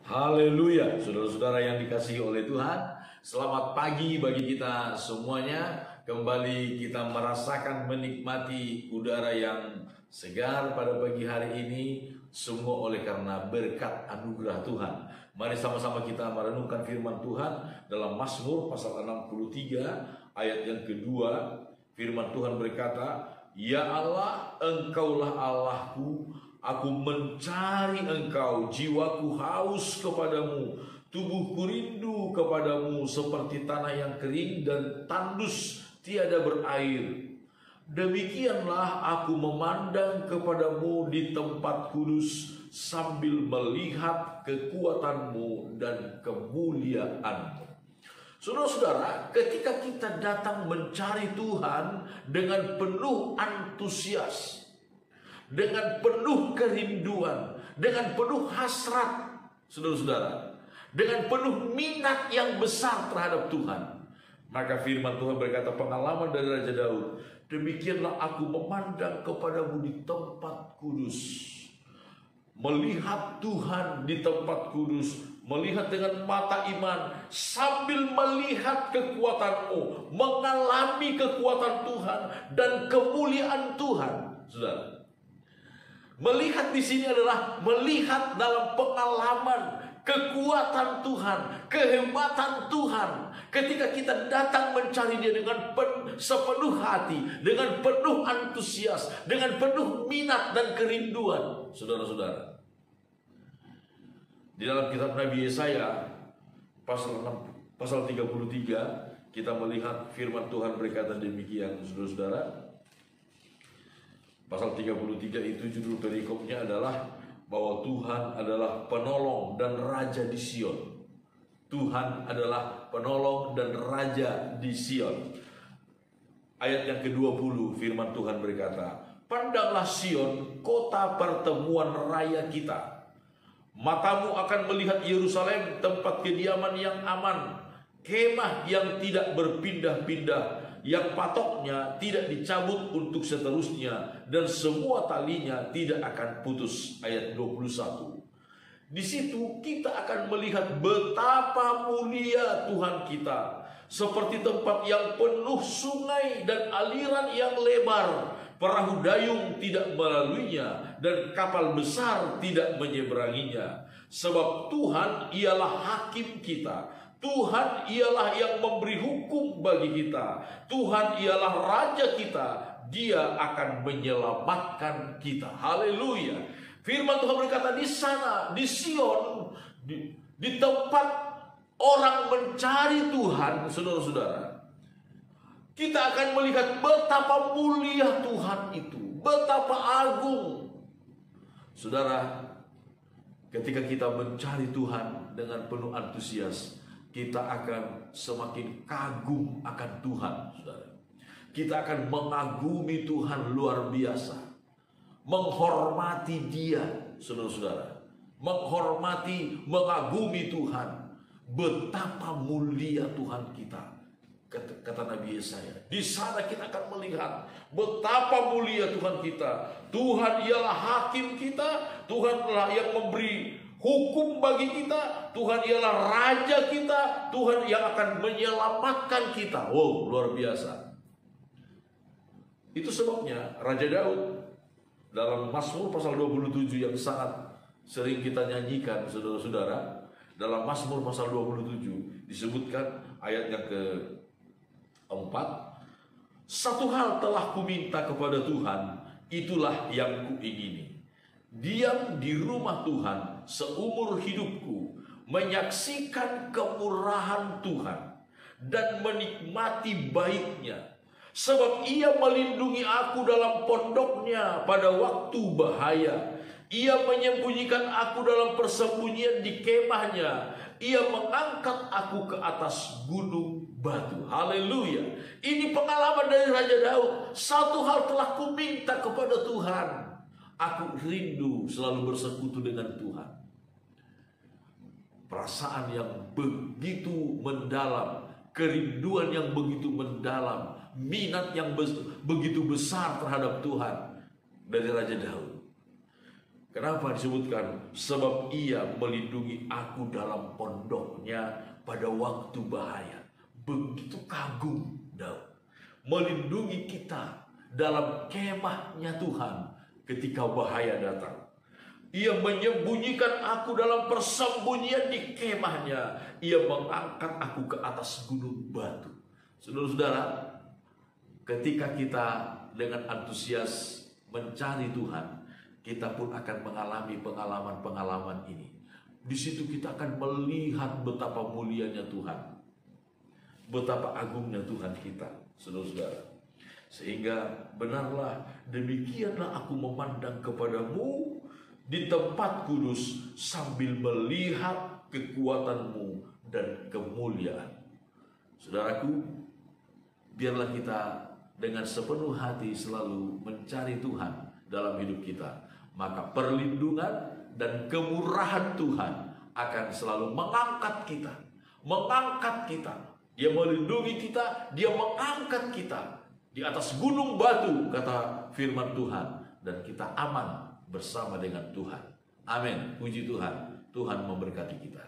Haleluya, saudara-saudara yang dikasihi oleh Tuhan, selamat pagi bagi kita semuanya. Kembali kita merasakan menikmati udara yang segar pada pagi hari ini, semua oleh karena berkat anugerah Tuhan. Mari sama-sama kita merenungkan firman Tuhan dalam Mazmur pasal 63 ayat yang kedua. Firman Tuhan berkata, "Ya Allah, Engkaulah Allahku, aku mencari Engkau, jiwaku haus kepadamu, tubuhku rindu kepadamu seperti tanah yang kering dan tandus tiada berair. Demikianlah aku memandang kepadamu di tempat kudus sambil melihat kekuatanmu dan kemuliaanmu." Saudara-saudara, ketika kita datang mencari Tuhan dengan penuh antusias, dengan penuh kerinduan, dengan penuh hasrat, saudara-saudara, dengan penuh minat yang besar terhadap Tuhan, maka firman Tuhan berkata, pengalaman dari Raja Daud, "Demikianlah aku memandang kepadamu di tempat kudus." Melihat Tuhan di tempat kudus, melihat dengan mata iman, sambil melihat kekuatan-Mu, mengalami kekuatan Tuhan dan kemuliaan Tuhan, saudara. Melihat di sini adalah melihat dalam pengalaman kekuatan Tuhan, kehebatan Tuhan. Ketika kita datang mencari Dia dengan sepenuh hati, dengan penuh antusias, dengan penuh minat dan kerinduan, saudara-saudara. Di dalam kitab Nabi Yesaya pasal 33 kita melihat firman Tuhan berkata demikian, saudara-saudara. Pasal 33 itu judul perikopnya adalah bahwa Tuhan adalah penolong dan raja di Sion. Tuhan adalah penolong dan raja di Sion. Ayat yang ke-20 firman Tuhan berkata, "Pandanglah Sion, kota pertemuan raya kita. Matamu akan melihat Yerusalem, tempat kediaman yang aman, kemah yang tidak berpindah-pindah, yang patoknya tidak dicabut untuk seterusnya, dan semua talinya tidak akan putus." Ayat 21. Di situ kita akan melihat betapa mulia Tuhan kita, seperti tempat yang penuh sungai dan aliran yang lebar. Perahu dayung tidak melaluinya, dan kapal besar tidak menyeberanginya. Sebab Tuhan ialah hakim kita. Tuhan ialah yang memberi hukum bagi kita. Tuhan ialah raja kita. Dia akan menyelamatkan kita. Haleluya. Firman Tuhan berkata di sana, di Sion, di tempat orang mencari Tuhan, saudara-saudara, kita akan melihat betapa mulia Tuhan itu, betapa agung. Saudara, ketika kita mencari Tuhan dengan penuh antusias, kita akan semakin kagum akan Tuhan, saudara. Kita akan mengagumi Tuhan luar biasa, menghormati Dia, saudara-saudara, menghormati, mengagumi Tuhan. Betapa mulia Tuhan kita. Kata Nabi Yesaya, di sana kita akan melihat betapa mulia Tuhan kita. Tuhan ialah hakim kita, Tuhan ialah yang memberi hukum bagi kita, Tuhan ialah raja kita, Tuhan yang akan menyelamatkan kita. Wow, luar biasa. Itu sebabnya Raja Daud dalam Mazmur pasal 27 yang sangat sering kita nyanyikan, saudara-saudara, dalam Mazmur pasal 27 disebutkan ayat yang ke-4, "Satu hal telah kuminta kepada Tuhan, itulah yang kuingini, diam di rumah Tuhan seumur hidupku, menyaksikan kemurahan Tuhan dan menikmati baiknya. Sebab Ia melindungi aku dalam pondoknya pada waktu bahaya. Ia menyembunyikan aku dalam persembunyian di kemahnya. Ia mengangkat aku ke atas gunung batu." Haleluya. Ini pengalaman dari Raja Daud. Satu hal telah kuminta kepada Tuhan, aku rindu selalu bersekutu dengan Tuhan. Perasaan yang begitu mendalam, kerinduan yang begitu mendalam, minat yang begitu besar terhadap Tuhan dari Raja Daud. Kenapa disebutkan? Sebab ia melindungi aku dalam pondoknya pada waktu bahaya. Begitu kagum Daud. Melindungi kita dalam kemahnya Tuhan ketika bahaya datang. Ia menyembunyikan aku dalam persembunyian di kemahnya. Ia mengangkat aku ke atas gunung batu. Saudara-saudara, ketika kita dengan antusias mencari Tuhan, kita pun akan mengalami pengalaman-pengalaman ini. Di situ kita akan melihat betapa mulianya Tuhan, betapa agungnya Tuhan kita, saudara-saudara. Sehingga benarlah demikianlah aku memandang kepadamu di tempat kudus sambil melihat kekuatanmu dan kemuliaan. Saudaraku, biarlah kita dengan sepenuh hati selalu mencari Tuhan dalam hidup kita. Maka perlindungan dan kemurahan Tuhan akan selalu mengangkat kita. Mengangkat kita. Dia melindungi kita, dia mengangkat kita di atas gunung batu, kata firman Tuhan. Dan kita aman bersama dengan Tuhan. Amin. Puji Tuhan. Tuhan memberkati kita.